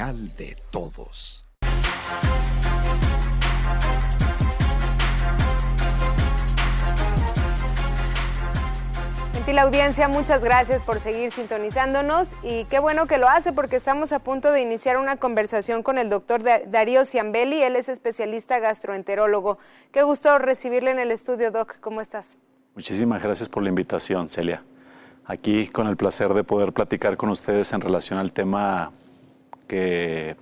Al de todos. La audiencia, muchas gracias por seguir sintonizándonos y qué bueno que lo hace porque estamos a punto de iniciar una conversación con el doctor Darío Ciambelli. Él es especialista gastroenterólogo. Qué gusto recibirle en el estudio, Doc. ¿Cómo estás? Muchísimas gracias por la invitación, Celia. Aquí con el placer de poder platicar con ustedes en relación al tema que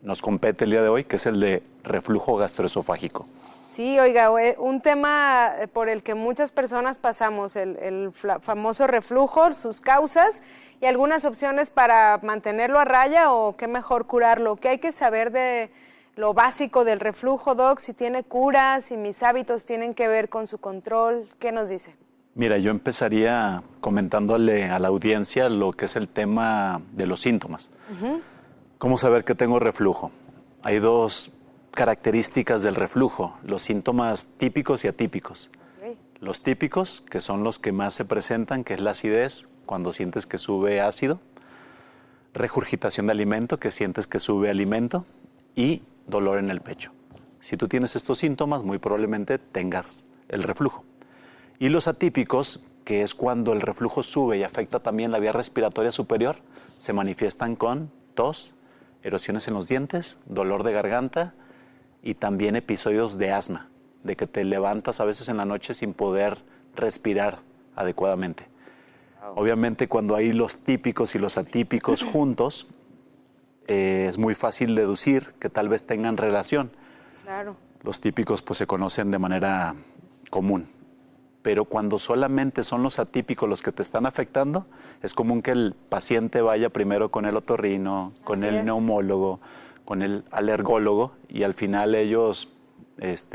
nos compete el día de hoy, que es el de reflujo gastroesofágico. Sí, oiga, un tema por el que muchas personas pasamos, el famoso reflujo, sus causas y algunas opciones para mantenerlo a raya o qué mejor curarlo. ¿Qué hay que saber de lo básico del reflujo, Doc? Si tiene cura, si mis hábitos tienen que ver con su control, ¿qué nos dice? Mira, yo empezaría comentándole a la audiencia lo que es el tema de los síntomas. ¿Cómo saber que tengo reflujo? Hay dos características del reflujo, los síntomas típicos y atípicos. Los típicos, que son los que más se presentan, que es la acidez, cuando sientes que sube ácido, regurgitación de alimento, que sientes que sube alimento, y dolor en el pecho. Si tú tienes estos síntomas, muy probablemente tengas el reflujo. Y los atípicos, que es cuando el reflujo sube y afecta también la vía respiratoria superior, se manifiestan con tos, erosiones en los dientes, dolor de garganta, y también episodios de asma, de que te levantas a veces en la noche sin poder respirar adecuadamente. Obviamente cuando hay los típicos y los atípicos juntos, es muy fácil deducir que tal vez tengan relación. Claro. Los típicos pues se conocen de manera común, pero cuando solamente son los atípicos los que te están afectando, es común que el paciente vaya primero con el otorrino, con el neumólogo, con el alergólogo y al final ellos,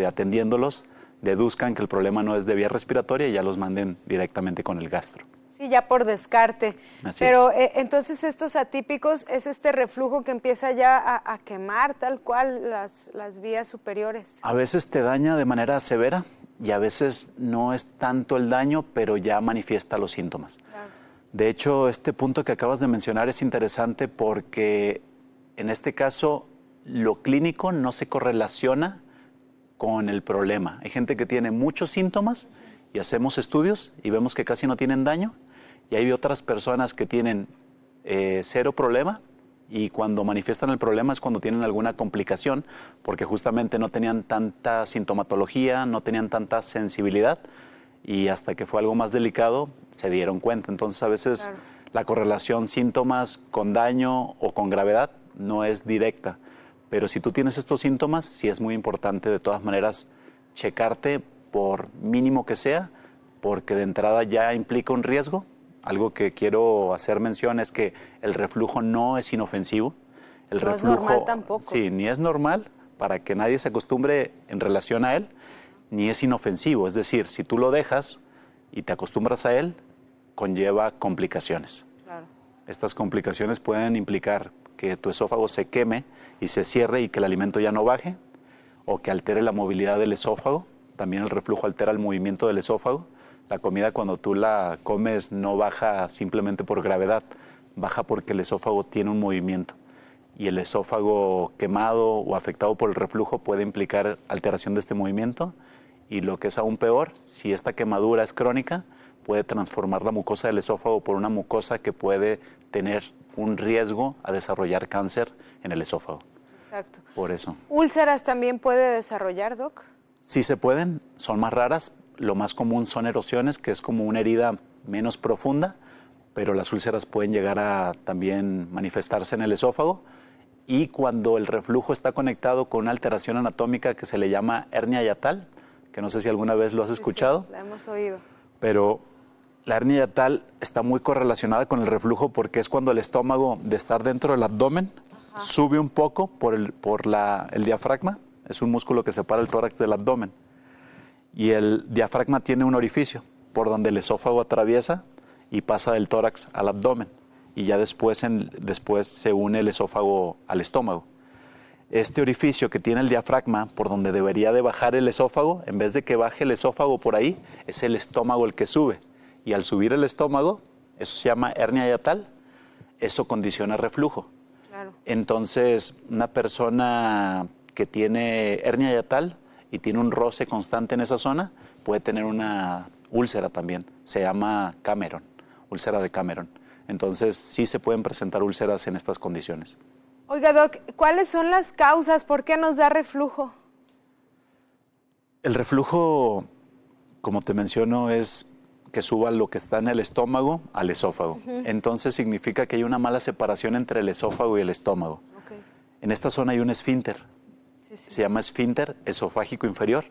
atendiéndolos, deduzcan que el problema no es de vía respiratoria y ya los manden directamente con el gastro. Sí, ya por descarte. Así Pero es. Entonces estos atípicos es este reflujo que empieza ya a quemar tal cual las vías superiores. A veces te daña de manera severa y a veces no es tanto el daño, pero ya manifiesta los síntomas. Claro. De hecho, este punto que acabas de mencionar es interesante porque en este caso lo clínico no se correlaciona con el problema. Hay gente que tiene muchos síntomas y hacemos estudios y vemos que casi no tienen daño, y hay otras personas que tienen cero problema y cuando manifiestan el problema es cuando tienen alguna complicación porque justamente no tenían tanta sintomatología, no tenían tanta sensibilidad y hasta que fue algo más delicado se dieron cuenta. Entonces a veces claro, la correlación síntomas con daño o con gravedad no es directa, pero si tú tienes estos síntomas sí es muy importante de todas maneras checarte por mínimo que sea, porque de entrada ya implica un riesgo. Algo que quiero hacer mención es que el reflujo no es inofensivo. El no reflujo, es normal tampoco. Sí, ni es normal para que nadie se acostumbre en relación a él, ni es inofensivo. Es decir, si tú lo dejas y te acostumbras a él, conlleva complicaciones. Claro. Estas complicaciones pueden implicar que tu esófago se queme y se cierre y que el alimento ya no baje, o que altere la movilidad del esófago. También el reflujo altera el movimiento del esófago. La comida cuando tú la comes no baja simplemente por gravedad, baja porque el esófago tiene un movimiento. Y el esófago quemado o afectado por el reflujo puede implicar alteración de este movimiento. Y lo que es aún peor, si esta quemadura es crónica, puede transformar la mucosa del esófago por una mucosa que puede tener un riesgo a desarrollar cáncer en el esófago. Exacto. Por eso. ¿Úlceras también puede desarrollar, Doc? Sí se pueden, son más raras. Lo más común son erosiones, que es como una herida menos profunda, pero las úlceras pueden llegar a también manifestarse en el esófago. Y cuando el reflujo está conectado con una alteración anatómica que se le llama hernia hiatal, que no sé si alguna vez lo has escuchado. Sí, la hemos oído. Pero la hernia hiatal está muy correlacionada con el reflujo porque es cuando el estómago, de estar dentro del abdomen, sube un poco por el diafragma. Es un músculo que separa el tórax del abdomen. Y el diafragma tiene un orificio por donde el esófago atraviesa y pasa del tórax al abdomen. Y ya después se une el esófago al estómago. Este orificio que tiene el diafragma, por donde debería de bajar el esófago, en vez de que baje el esófago por ahí, es el estómago el que sube. Y al subir el estómago, eso se llama hernia hiatal, eso condiciona reflujo. Claro. Entonces, una persona que tiene hernia hiatal y tiene un roce constante en esa zona, puede tener una úlcera también. Se llama Cameron, úlcera de Cameron. Entonces, sí se pueden presentar úlceras en estas condiciones. Oiga, Doc, ¿cuáles son las causas? ¿Por qué nos da reflujo? El reflujo, como te menciono, es que suba lo que está en el estómago al esófago. Entonces significa que hay una mala separación entre el esófago y el estómago. Okay. En esta zona hay un esfínter. Se llama esfínter esofágico inferior.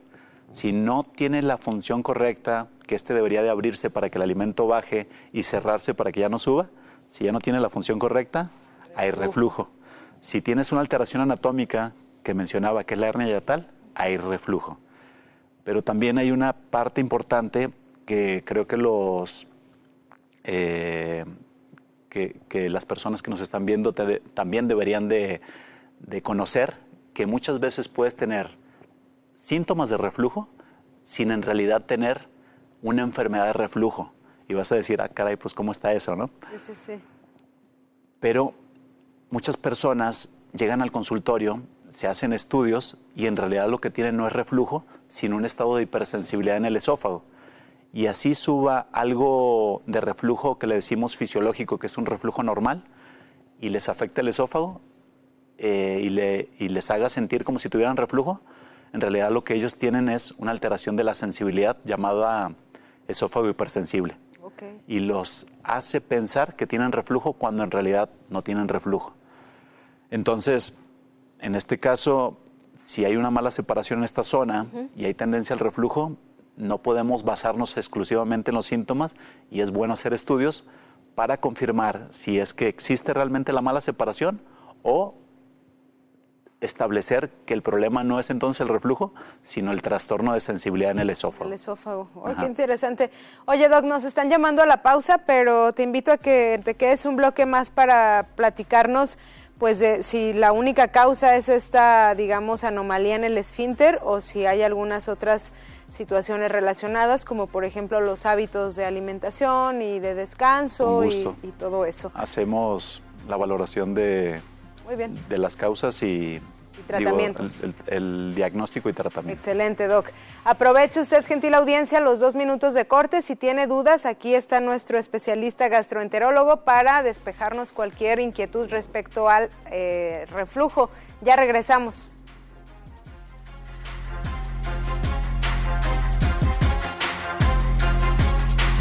Si no tiene la función correcta, que este debería de abrirse para que el alimento baje y cerrarse para que ya no suba, si ya no tiene la función correcta, hay reflujo. Si tienes una alteración anatómica que mencionaba, que es la hernia hiatal, hay reflujo. Pero también hay una parte importante que creo que que las personas que nos están viendo también deberían de conocer, que muchas veces puedes tener síntomas de reflujo sin en realidad tener una enfermedad de reflujo. Y vas a decir, ah, caray, pues ¿cómo está eso, no? Sí. Pero muchas personas llegan al consultorio, se hacen estudios y en realidad lo que tienen no es reflujo, sino un estado de hipersensibilidad en el esófago. Y así suba algo de reflujo que le decimos fisiológico, que es un reflujo normal, y les afecta el esófago y les haga sentir como si tuvieran reflujo. En realidad lo que ellos tienen es una alteración de la sensibilidad llamada esófago hipersensible. Okay. Y los hace pensar que tienen reflujo cuando en realidad no tienen reflujo. Entonces, en este caso, si hay una mala separación en esta zona y hay tendencia al reflujo, no podemos basarnos exclusivamente en los síntomas y es bueno hacer estudios para confirmar si es que existe realmente la mala separación o establecer que el problema no es entonces el reflujo, sino el trastorno de sensibilidad en el esófago. El esófago. Oh, qué interesante. Oye, Doc, nos están llamando a la pausa, pero te invito a que te quedes un bloque más para platicarnos pues de si la única causa es esta, digamos, anomalía en el esfínter o si hay algunas otras situaciones relacionadas, como por ejemplo los hábitos de alimentación y de descanso y todo eso. Hacemos la valoración de las causas y tratamientos. El diagnóstico y tratamiento. Excelente, Doc. Aproveche usted, gentil audiencia, los 2 minutos de corte. Si tiene dudas, aquí está nuestro especialista gastroenterólogo para despejarnos cualquier inquietud respecto al reflujo. Ya regresamos.